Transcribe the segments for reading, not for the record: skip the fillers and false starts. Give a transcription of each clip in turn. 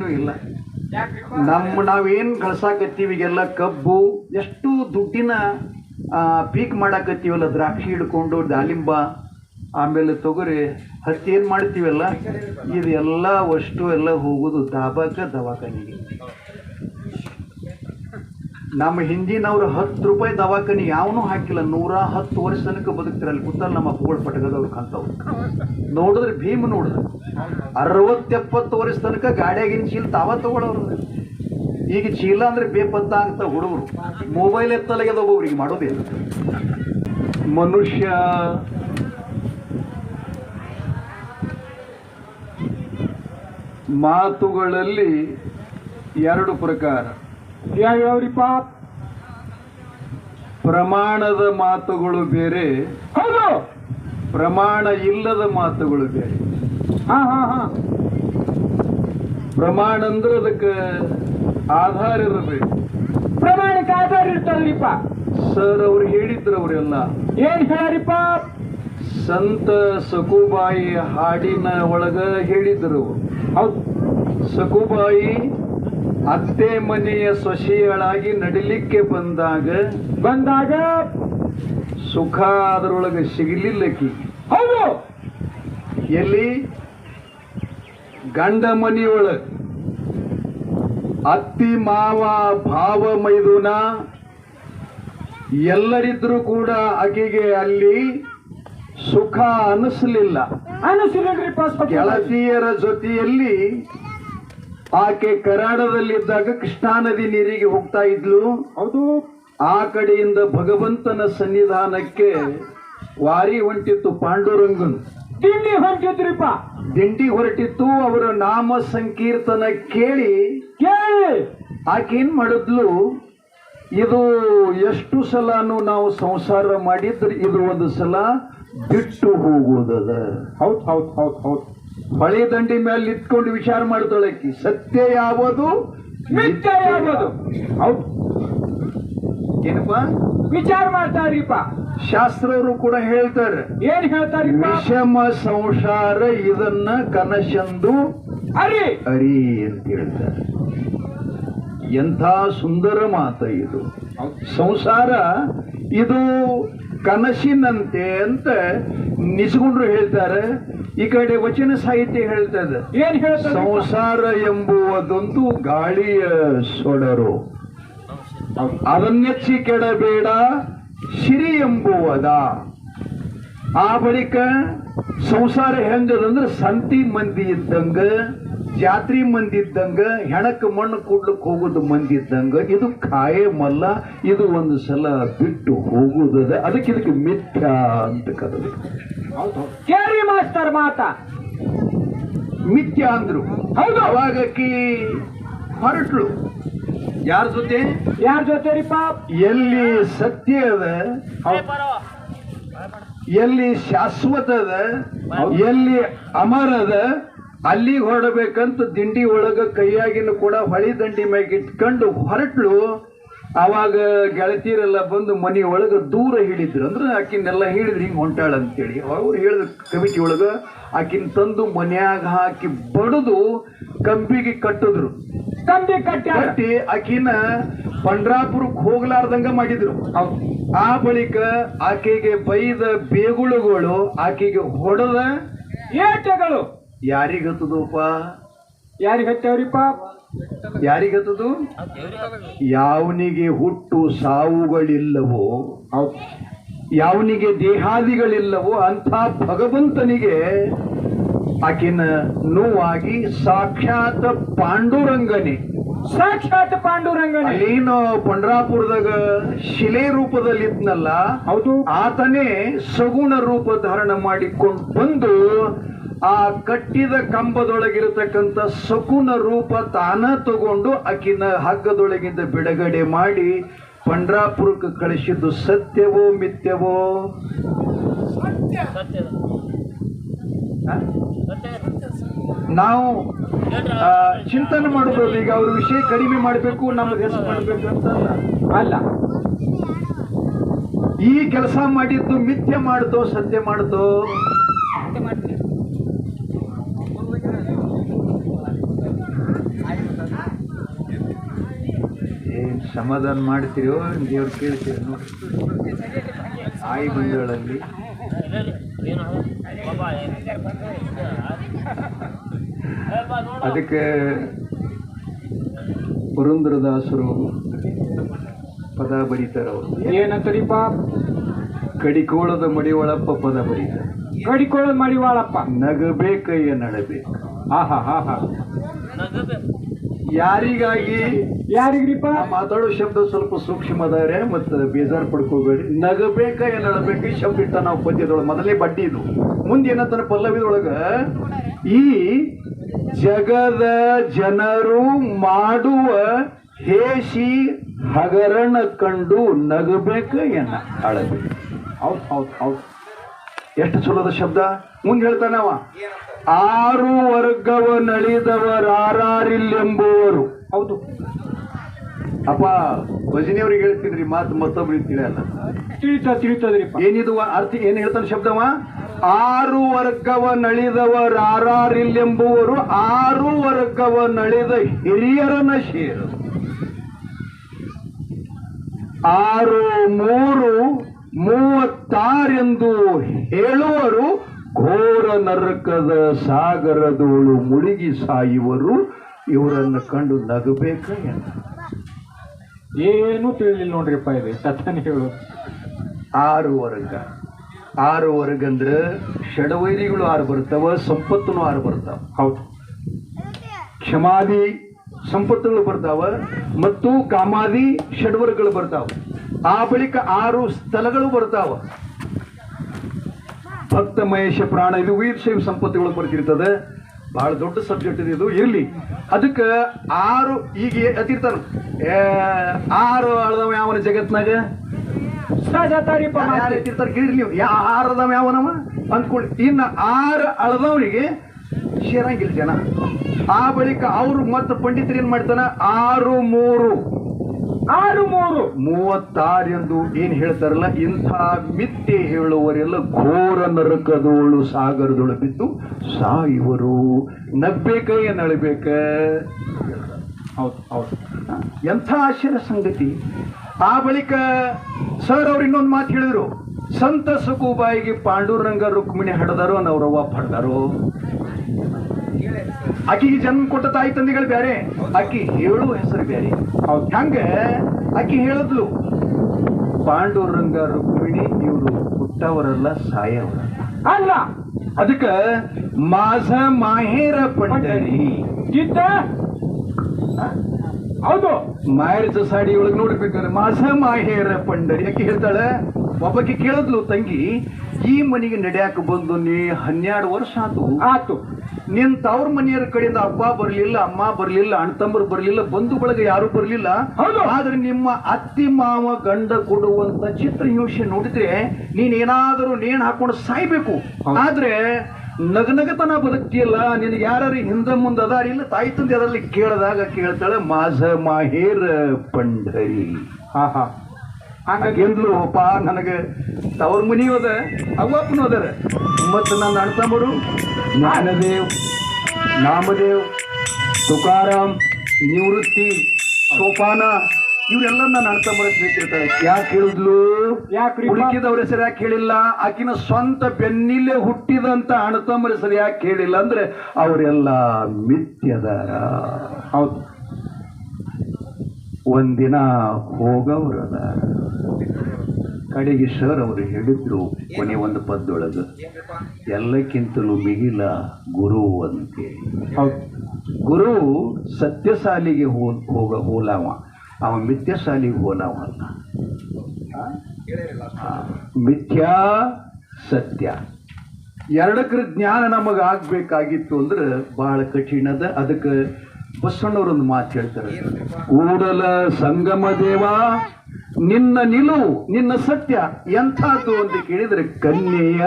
ಒಟ್ಟು ಇಲ್ಲ. ನಾವೇನ್ ಗಳಿಸಾಕತ್ತೀವಿಗೆಲ್ಲ ಕಬ್ಬು ಎಷ್ಟು ದುಡ್ಡಿನ ಪೀಕ್ ಮಾಡಾಕತ್ತೀವಲ್ಲ, ದ್ರಾಕ್ಷಿ ಹಿಡ್ಕೊಂಡು ದಾಳಿಂಬ ಆಮೇಲೆ ತೊಗರಿ ಹತ್ತಿ ಏನು ಮಾಡ್ತೀವಲ್ಲ, ಇದೆಲ್ಲ ಅಷ್ಟು ಎಲ್ಲ ಹೋಗೋದು ದವಾಖಾನಿಗೆ. ನಮ್ಮ ಹಿಂದಿನವ್ರು 10 ರೂಪಾಯಿ ದವಾಖಾನೆ ಯಾವನೂ ಹಾಕಿಲ್ಲ, 110 ವರ್ಷ ತನಕ ಬದುಕ್ತಾರೆ. ಅಲ್ಲಿ ಕೂತಲ್ಲಿ ನಮ್ಮ ಅಪ್ಪಗಳು ಪಟಕದವ್ರು ಕಾಣ್ತಾವ್ರು ನೋಡಿದ್ರೆ ಭೀಮ್ ನೋಡಿದ್ರೆ 60-70 ವರ್ಷ ತನಕ ಗಾಡಿಯಾಗಿನ ಚೀಲ ತಾವ ತಗೊಳ್ಳೋರು. ಈಗ ಚೀಲ ಅಂದ್ರೆ ಬೇಪತ್ತ ಆಗ್ತಾವ ಹುಡುಗರು, ಮೊಬೈಲ್ ಎತ್ತಲಾಗ್ಯದ ಒಬ್ಬೊಬ್ರಿಗೆ ಮಾಡೋದಿಲ್ಲ. ಮನುಷ್ಯ ಮಾತುಗಳಲ್ಲಿ 2 ಪ್ರಕಾರ. ಯಾವ್ಯಾವ್ರಿಪ್ಪ? ಪ್ರಮಾಣದ ಮಾತುಗಳು ಬೇರೆ, ಹೌದು, ಪ್ರಮಾಣ ಇಲ್ಲದ ಮಾತುಗಳು ಬೇರೆ. ಹಾ ಹಾ ಹಾ. ಪ್ರಮಾಣ ಅಂದ್ರೆ ಅದಕ್ಕೆ ಆಧಾರ ಇರಬೇಕು. ಪ್ರಮಾಣಕ್ಕೆ ಆಧಾರ ಇರ್ತದ್ರಿಪ್ಪ. ಸರ್ ಅವ್ರು ಹೇಳಿದ್ರು, ಅವರೆಲ್ಲ ಏನ್ ಹೇಳ್ರಿಪ್ಪ? ಸಂತ ಸಕುಬಾಯಿ ಹಾಡಿನ ಒಳಗ ಹೇಳಿದ್ರು. ಹೌದು, ಸಕುಬಾಯಿ ಅತ್ತೆ ಮನೆಯ ಸೊಸೆಯಳಾಗಿ ನಡಿಲಿಕ್ಕೆ ಬಂದಾಗ ಸುಖ ಅದರೊಳಗೆ ಸಿಗಲಿಲ್ಲಕಿ. ಹೌದು, ಎಲ್ಲಿ? ಗಂಡ ಮನೆಯೊಳಗೆ ಅತ್ತಿ ಮಾವ ಭಾವ ಮೈದುನ ಎಲ್ಲರಿದ್ರೂ ಕೂಡ ಆಕೆಗೆ ಅಲ್ಲಿ ಸುಖ ಅನಿಸ್ಲಿಲ್ಲ. ಗೆಳತಿಯರ ಜೊತೆಯಲ್ಲಿ ಆಕೆ ಕರಾಡದಲ್ಲಿದ್ದಾಗ ಕೃಷ್ಣಾ ನದಿ ನೀರಿಗೆ ಹೋಗ್ತಾ ಇದ್ಲು. ಹೌದು, ಆ ಕಡೆಯಿಂದ ಭಗವಂತನ ಸನ್ನಿಧಾನಕ್ಕೆ ವಾರಿ ಹೊಂಟಿತ್ತು. ಪಾಂಡುರಂಗನ್ ದಿಂಡಿ ಹೊಂಟಿದ್ರಿಪ್ಪ, ದಿಂಡಿ ಹೊರಟಿತ್ತು. ಅವರ ನಾಮ ಸಂಕೀರ್ತನ ಕೇಳಿ ಆಕೆ ಏನ್ ಮಾಡಿದ್ಲು, ಇದು ಎಷ್ಟು ಸಲಾನು ನಾವು ಸಂಸಾರ ಮಾಡಿದ್ರೆ ಇದು ಒಂದು ಸಲ ಬಿಟ್ಟು ಹೋಗುವುದದ. ಹೌದು ಹೌದು ಹೌದು ಹೌದು. ಹೊಳೆ ದಂಡಿ ಮೇಲೆ ನಿಂತ್ಕೊಂಡು ವಿಚಾರ ಮಾಡ್ತಾಳಕ್ಕಿ, ಸತ್ಯ ಯಾವುದು ಮಿಥ್ಯ ಯಾವುದು. ಹೌದು, ಏನಪ್ಪ ವಿಚಾರ ಮಾಡ್ತಾರ್ರಿಪ್ಪ. ಶಾಸ್ತ್ರವರು ಕೂಡ ಹೇಳ್ತಾರೆ, ಏನ್ ಹೇಳ್ತಾರೆ? ವಿಷಮ ಸಂಸಾರ ಇದನ್ನ ಕನಸೆಂದು ಅರಿ ಅರಿ ಅಂತ ಹೇಳ್ತಾರೆ. ಎಂಥ ಸುಂದರ ಮಾತ ಇದು. ಸಂಸಾರ ಇದು ಕನಸಿನಂತೆ ಅಂತ ನಿಸ್ಕೊಂಡ್ರು ಹೇಳ್ತಾರೆ. ಈ ಕಡೆ ವಚನ ಸಾಹಿತ್ಯ ಹೇಳ್ತದೆ, ಏನ್ ಹೇಳ್ತಾರೆ? ಸಂಸಾರ ಎಂಬುವುದೊಂದು ಗಾಳಿಯ ಸೊಡರು, ಅದನ್ನೆಚ್ಚಿ ಕೆಡಬೇಡ ಸಿರಿ ಎಂಬುವುದ. ಆ ಬಳಿಕ ಸಂಸಾರ ಹೆಂಗದಂದ್ರೆ ಸಂತಿ ಮಂದಿ ಇದ್ದಂಗ, ಜಾತ್ರಿ ಮಂದಿ ಇದ್ದಂಗ, ಹೆಣಕ್ಕೆ ಮಣ್ಣು ಕೊಡ್ಲಿಕ್ಕೆ ಹೋಗುದು ಮಂದಿ ಇದ್ದಂಗ. ಇದು ಕಾಯಮಲ್ಲ, ಇದು ಒಂದು ಸಲ ಬಿಟ್ಟು ಹೋಗುವುದ. ಇದಕ್ಕೆ ಮಿಥ್ಯ ಅಂತ ಕರೆದು ಕೇರಿ ಮಾಸ್ತರ್ ಮಾತ ಮಿಥ್ಯ ಅಂದ್ರು. ಹೌದು, ಅವಾಗಕ್ಕಿ ಹೊರಟ್ಲು. ಯಾರ ಜೊತೆ? ಯಾರ ಜೊತೆ ರೀಪ? ಎಲ್ಲಿ ಸತ್ಯ ಅದ, ಎಲ್ಲಿ ಶಾಶ್ವತ ಅದ, ಎಲ್ಲಿ ಅಮರ ಅದ, ಅಲ್ಲಿಗೆ ಹೊರಡಬೇಕಂತ ದಿಂಡಿ ಒಳಗ ಕೈಯಾಗಿನ ಕೂಡ ಹೊಳಿ ದಂಡಿ ಮ್ಯಾಗ ಇಟ್ಕೊಂಡು ಹೊರಟ್ಲು. ಅವಾಗ ಗೆಳತಿಯರೆಲ್ಲ ಬಂದು ಮನೆ ಒಳಗ ದೂರ ಹಿಡಿದ್ರು. ಅಂದ್ರೆ ಆಕಿನೆಲ್ಲ ಹೇಳಿದ್ರು ಹಿಂಗೆ ಹೊಂಟಾಳ ಅಂತೇಳಿ. ಅವ್ರು ಹೇಳಿದ ಕಮಿಟಿ ಒಳಗ ಆಕಿನ ತಂದು ಮನ್ಯಾಗ ಹಾಕಿ ಬಡದು ಕಂಬಿಗೆ ಕಟ್ಟಿದ್ರು. ಕಟ್ಟಿ ಆಕಿನ ಪಂಡ್ರಾಪುರಕ್ಕೆ ಹೋಗ್ಲಾರ್ದಂಗ ಮಾಡಿದ್ರು. ಆ ಬಳಿಕ ಆಕೆಗೆ ಬೈದ ಬೇಗುಳುಗಳು, ಆಕೆಗೆ ಹೊಡೆದ ಏಟಗಳು ಯಾರಿಗತ್ತದಪ್ಪ? ಯಾರಿಗತ್ತವ್ರಿಪ್ಪ? ಯಾರಿಗತ್ತದು? ಯಾವನಿಗೆ ಹುಟ್ಟು ಸಾವುಗಳಿಲ್ಲವೋ, ಯಾವನಿಗೆ ದೇಹಾದಿಗಳಿಲ್ಲವೋ ಅಂಥ ಭಗವಂತನಿಗೆ ಆಕಿನ ನೋವಾಗಿ ಸಾಕ್ಷಾತ್ ಪಾಂಡುರಂಗನೇ, ಸಾಕ್ಷಾತ್ ಪಾಂಡುರಂಗನೇ ಅಲ್ಲೇನು ಪಂಡ್ರಾಪುರದಾಗ ಶಿಲೆ ರೂಪದಲ್ಲಿ ಇದ್ನಲ್ಲ, ಹೌದು, ಆತನೇ ಸಗುಣ ರೂಪ ಧಾರಣ ಮಾಡಿಕೊಂಡು ಬಂದು ಆ ಕಟ್ಟಿದ ಕಂಬದೊಳಗಿರತಕ್ಕಂಥ ಸಗುಣ ರೂಪ ತಾನ ತಗೊಂಡು ಆಕಿನ ಹಗ್ಗದೊಳಗಿಂದ ಬಿಡುಗಡೆ ಮಾಡಿ ಪಂಡ್ರಾಪುರಕ್ಕೆ ಕಳಿಸಿದ್ದು ಸತ್ಯವೋ ಮಿಥ್ಯವೋ? ನಾವು ಚಿಂತನೆ ಮಾಡಬಹುದು. ಈಗ ಅವ್ರ ವಿಷಯ ಕಡಿಮೆ ಮಾಡಬೇಕು, ನಮಗೆ ಹೆಸರು ಮಾಡಬೇಕು ಅಂತ ಅಲ್ಲ. ಈ ಕೆಲಸ ಮಾಡಿದ್ದು ಮಿಥ್ಯ ಮಾಡ್ತೋ ಸತ್ಯ ಮಾಡ್ತೋ? ಸಮಾಧಾನ ಮಾಡ್ತೀರೋ ದೇವ್ರು ಕೇಳ್ತೀರಿ ನೋಡಿ. ಆಯಿ ಬಂದಳಲ್ಲಿ ಅದಕ್ಕೆ ಪುರಂದರದಾಸರು ಪದ ಬರೀತಾರೆ. ಅವರು ಏನಂತರಿಪ್ಪ? ಕಡಿಕೋಳದ ಮಡಿವಳಪ್ಪ ಪದ ಬರೀತಾರೆ. ಕಡಿಕೊಳ್ಳ ಮಡಿವಾಳಪ್ಪ. ನಗಬೇಕಯ್ಯ ನಡಬೇಕು. ಆಹಾ ಹಾ ಹಾ. ಯಾರಿಗಾಗಿ? ಯಾರಿಗ್ರಿಪ್ಪ? ಮಾತಾಡೋ ಶಬ್ದ ಸ್ವಲ್ಪ ಸೂಕ್ಷ್ಮ ಅದಾರೆ, ಮತ್ತೆ ಬೇಜಾರು ಪಡ್ಕೋಬೇಡಿ. ನಗಬೇಕಯ್ಯ ನಡಬೇಕು ಈ ಶಬ್ದ ಇಟ್ಟ ನಾವು ಪದ್ಯದೊಳಗೆ ಮೊದಲೇ ಬಡ್ಡಿ ಇದು. ಮುಂದೆ ಏನಂತಾನೆ ಪಲ್ಲವಿದೊಳಗ, ಈ ಜಗದ ಜನರು ಮಾಡುವ ಹೇಸಿ ಹಗರಣ ಕಂಡು ನಗಬೇಕ ಎನ್ನ ಅಳಬೇಕು. ಹೌದು ಹೌದು ಹೌದು. ಎಷ್ಟು ಚಲೋದ ಶಬ್ದ. ಮುಂದೆ ಹೇಳ್ತಾನವ, ಆರು ವರ್ಗವ ನಳಿದವರಾರಿಲ್ಲೆಂಬುವರು. ಹೌದು ಅಪ್ಪ ಭಜನಿಯವ್ರಿಗೆ ಹೇಳ್ತೀನಿ ಮಾತು ಮತ್ತೊಬ್ರಿಗೆ ತಿಳಿಯಲ್ಲ. ತಿಳಿತದ್ರಿಪ್ಪ. ಏನಿದು ಅರ್ಥ? ಏನ್ ಹೇಳ್ತಾನೆ ಶಬ್ದವ? ಆರು ವರ್ಗವ ನಳಿದವರಾರಿಲ್ಲೆಂಬುವರು ಆರು ವರ್ಗವ ನಳಿದ ಹಿರಿಯರನ ಶೇರು. 6 3 36 ಎಂದು ಹೇಳುವರು ಘೋರ ನರಕದ ಸಾಗರದೋಳು ಮುಳುಗಿ ಸಾಯುವರು. ಇವರನ್ನು ಕಂಡು ನಗಬೇಕ. ಏನು ತಿಳಿಲಿಲ್ಲ ನೋಡ್ರಿಪ್ಪ ಇದು ಸತ್ಯನ ಹೇಳು. 6 ವರ್ಗ. 6 ವರ್ಗ ಅಂದ್ರೆ ಷಡವೈರಿಗಳು 6 ಬರ್ತಾವ, ಸಂಪತ್ತುನು 6 ಬರ್ತಾವ. ಹೌದು. ಕ್ಷಮಾದಿ ಸಂಪತ್ತುಗಳು ಬರ್ತಾವ ಮತ್ತು ಕಾಮಾದಿ ಷಡ್ವರ್ಗಗಳು ಬರ್ತಾವ. ಆ ಬಳಿಕ 6 ಸ್ಥಳಗಳು ಬರ್ತಾವ. ಭಕ್ತ ಮಹೇಶ ಪ್ರಾಣ ಇದು ವೀರಶೈವ ಸಂಪತ್ತುಗಳು ಬರ್ತಿರ್ತದೆ. ಬಹಳ ದೊಡ್ಡ ಸಬ್ಜೆಕ್ಟ್ ಇದು. ಇರ್ಲಿ, ಅದಕ್ಕೆ 6 ಈಗ ಅತಿರ್ತಾನ. 6 ಅಳದವ ಯಾವನ ಜಗತ್ನಾಗ? ಯಾರಿರ್ತಾರೆ ಕೇಳಿರಿ ನೀವು. 6 ಅದಾವ ಯಾವನವ ಅಂದ್ಕೊಳ್ಳಿ. ಇನ್ನು 6 ಅಳದವನಿಗೆ ಸೇರಂಗಿಲ್ಲ ಜನ. ಆ ಬಳಿಕ ಅವರು ಮತ್ತೆ ಪಂಡಿತರು ಏನ್ ಮಾಡ್ತಾನ? 6 3 36 ಎಂದು ಏನ್ ಹೇಳ್ತಾರಲ್ಲ, ಇಂಥ ಮಿಥ್ಯೆ ಹೇಳುವರೆಲ್ಲ ಘೋರ ನರಕದೋಳು ಸಾಗರದೊಳು ಬಿದ್ದು ಸಾಯುವರು. ನಗ್ಬೇಕ ಏನ್ ಅಳಬೇಕ? ಹೌದು ಹೌದು. ಎಂಥ ಆಶ್ಚರ್ಯ ಸಂಗತಿ. ಆ ಬಳಿಕ ಸರ್ ಅವ್ರು ಇನ್ನೊಂದು ಮಾತು ಹೇಳಿದ್ರು. ಸಂತ ಸಕುಬಾಯಿಗೆ ಪಾಂಡುರಂಗ ರುಕ್ಮಿಣಿ ಹಡದಾರೋ ನವರವ್ವ ಪಡ್ದಾರೋ. ಆಕಿಗೆ ಜನ್ಮ ಕೊಟ್ಟ ತಾಯಿ ತಂದೆಗಳು ಬೇರೆ, ಆಕಿ ಹೇಳುವ ಹೆಸರು ಬೇರೆ. ಹಂಗ ಆಕಿ ಹೇಳಿದ್ಲು, ಪಾಂಡುರಂಗ ರುಕ್ಮಿಣಿ ಇವರು ಹುಟ್ಟವರಲ್ಲ, ಸಾಯವರ ಅಲ್ಲ. ಅದಕ್ಕೆ ಮಾಸ ಮಾಹೇರ ಪಂಡರಿ. ಹೌದು. ಮಾಯರದ ಸಾಡಿ ಒಳಗೆ ನೋಡ್ಬೇಕಾದ್ರೆ ಮಾಸ ಮಾಹೇರ ಪಂಡರಿ. ಯಾಕೆ ಹೇಳ್ತಾಳೆ? ಒಬ್ಬಕ್ಕೆ ಕೇಳಿದ್ಲು ತಂಗಿ, ಈ ಮನೆಗೆ ನಡ್ಯಾಕ ಬಂದು ನೀ 12 ವರ್ಷ ಆತು. ನಿನ್ ತವ್ರ ಮನೆಯವರ ಕಡೆಯಿಂದ ಅಪ್ಪ ಬರ್ಲಿಲ್ಲ, ಅಮ್ಮ ಬರ್ಲಿಲ್ಲ, ಅಣ್ಣ ತಮ್ಮರು ಬರ್ಲಿಲ್ಲ, ಬಂಧು ಬಳಗ ಯಾರು ಬರ್ಲಿಲ್ಲ. ಆದ್ರೆ ನಿಮ್ಮ ಅತ್ತಿ ಮಾವ ಗಂಡ ಕೊಡುವಂತ ಚಿತ್ರ ಹಿಂಸೆ ನೋಡಿದ್ರೆ ನೀನ್ ಏನಾದರೂ ನೇಣು ಹಾಕೊಂಡು ಸಾಯ್ಬೇಕು. ಆದ್ರೆ ನಗನಗತನ ಬದುಕ್ತಿಯಲ್ಲ, ನಿನಗೆ ಯಾರು ಹಿಂದ ಮುಂದೆ ಅದಾರಿಲ್ಲ ತಾಯಿ ತಂದೆ ಅದರಲ್ಲಿ ಕೇಳಿದಾಗ ಕೇಳ್ತಾಳೆ ಮಾಸ ಮಾಹೇರ ಪಂಡರಿ. ಹಾಗೆಂದ್ಲು, ಅಪ್ಪ ನನಗೆ ತವ್ರ ಮನಿ ಅದ, ಅವ್ವಪ್ಪನೂ ಅದರ, ಮತ್ತು ನನ್ನ ಅಣ್ಣ ತಮ್ಮರು ಜ್ಞಾನದೇವ್, ನಾಮದೇವ್, ತುಕಾರಾಮ್, ನಿವೃತ್ತಿ, ಸೋಪಾನ ಇವರೆಲ್ಲ ನನ್ನ ಅಣ್ಣ ತಮ್ಮರ ಹೇಳ್ತಿರ್ತಾರೆ. ಯಾಕೆ ಹೇಳಿದ್ಲು? ಹುಡುಕಿದವ್ರ ಹೆಸರು ಯಾಕೆ ಹೇಳಿಲ್ಲ? ಆಕಿನ ಸ್ವಂತ ಬೆನ್ನಿಲೆ ಹುಟ್ಟಿದಂತ ಅಣ್ಣ ತಮ್ಮರ ಹೆಸರು ಯಾಕೆ ಹೇಳಿಲ್ಲ ಅಂದ್ರೆ ಅವರೆಲ್ಲ ಮಿಥ್ಯದಾರ. ಹೌದು. ಒಂದಿನ ಹೋಗವ್ರದ ಕಡೆಗೆ ಸರ್ ಅವರು ಹೇಳಿದ್ರು ಕೊನೆ ಒಂದು ಪದ್ದೊಳಗ, ಎಲ್ಲಕ್ಕಿಂತಲೂ ಮಿಗಿಲ ಗುರು ಅಂತೆ. ಗುರು ಸತ್ಯಸಾಲಿಗೆ ಹೋಲವ, ಅವ ಮಿಥ್ಯಸಾಲಿಗೆ ಹೋಲವಲ್ಲ. ಮಿಥ್ಯಾ ಸತ್ಯ ಎರಡಕ್ಕರ ಜ್ಞಾನ ನಮಗೆ ಆಗ್ಬೇಕಾಗಿತ್ತು ಅಂದ್ರೆ ಬಹಳ ಕಠಿಣದ. ಅದಕ್ಕೆ ಬಸವಣ್ಣವರೊಂದು ಮಾತು ಹೇಳ್ತಾರೆ, ಕೂಡಲ ಸಂಗಮ ದೇವ ನಿನ್ನ ನಿಲುವು ನಿನ್ನ ಸತ್ಯ ಎಂಥದ್ದು ಅಂತ ಕೇಳಿದ್ರೆ ಕನ್ಯೆಯ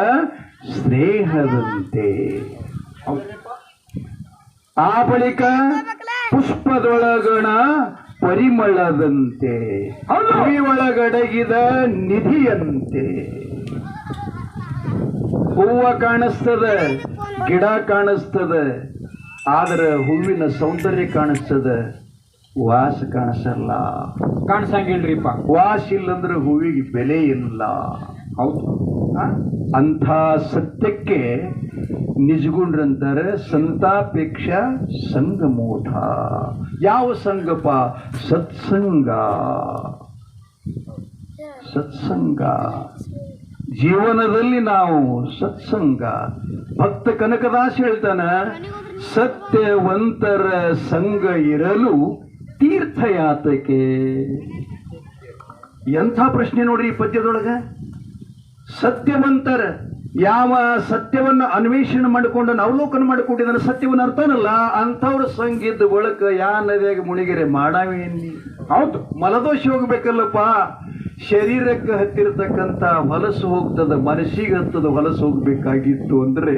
ಸ್ನೇಹದಂತೆ. ಆ ಬಳಿಕ ಪುಷ್ಪದೊಳಗಣ ಪರಿಮಳದಂತೆ, ಒಳಗಡಗಿದ ನಿಧಿಯಂತೆ. ಹೂವ ಕಾಣಿಸ್ತದ, ಗಿಡ ಕಾಣಿಸ್ತದ, ಆದ್ರೆ ಹೂವಿನ ಸೌಂದರ್ಯ ಕಾಣಿಸ್ತದ. ವಾಸ ಕಾಣಿಸಲ್ಲ. ಕಾಣಿಸಂಗಿಲ್ರಿಪ್ಪ. ವಾಸ ಇಲ್ಲಂದ್ರೆ ಹೂವಿಗೆ ಬೆಲೆ ಇಲ್ಲ. ಹೌದು. ಆ? ಅಂಥ ಸತ್ಯಕ್ಕೆ ನಿಜಗುಂಡ್ರಂತಾರೆ ಸಂತಾಪೇಕ್ಷ ಸಂಗಮೂಢ. ಯಾವ ಸಂಗಪ? ಸತ್ಸಂಗ. ಸತ್ಸಂಗ ಜೀವನದಲ್ಲಿ ನಾವು ಸತ್ಸಂಗ. ಭಕ್ತ ಕನಕದಾಸ ಹೇಳ್ತಾನ, ಸತ್ಯವಂತರ ಸಂಘ ಇರಲು ತೀರ್ಥಯಾತಕ್ಕೆ. ಎಂಥ ಪ್ರಶ್ನೆ ನೋಡ್ರಿ ಈ ಪದ್ಯದೊಳಗ. ಸತ್ಯವಂತರ, ಯಾವ ಸತ್ಯವನ್ನ ಅನ್ವೇಷಣೆ ಮಾಡಿಕೊಂಡು ಅವಲೋಕನ ಮಾಡಿಕೊಂಡಿದ್ದಾನೆ, ಸತ್ಯವನ್ನು ಅರ್ಥನಲ್ಲ ಅಂಥವ್ರ ಸಂಗೀತ ಒಳಕ ಯಾ ನದಿಯಾಗ ಮುಣಿಗೆರೆ ಮಾಡಾವೇನಿ. ಹೌದು, ಮಲದೋಷ ಹೋಗ್ಬೇಕಲ್ಲಪ್ಪ. ಶರೀರಕ್ಕೆ ಹತ್ತಿರತಕ್ಕಂಥ ಹೊಲಸು ಹೋಗ್ತದ, ಮನಸ್ಸಿಗೆ ಹತ್ತದ ಹೊಲಸು ಹೋಗ್ಬೇಕಾಗಿತ್ತು ಅಂದ್ರೆ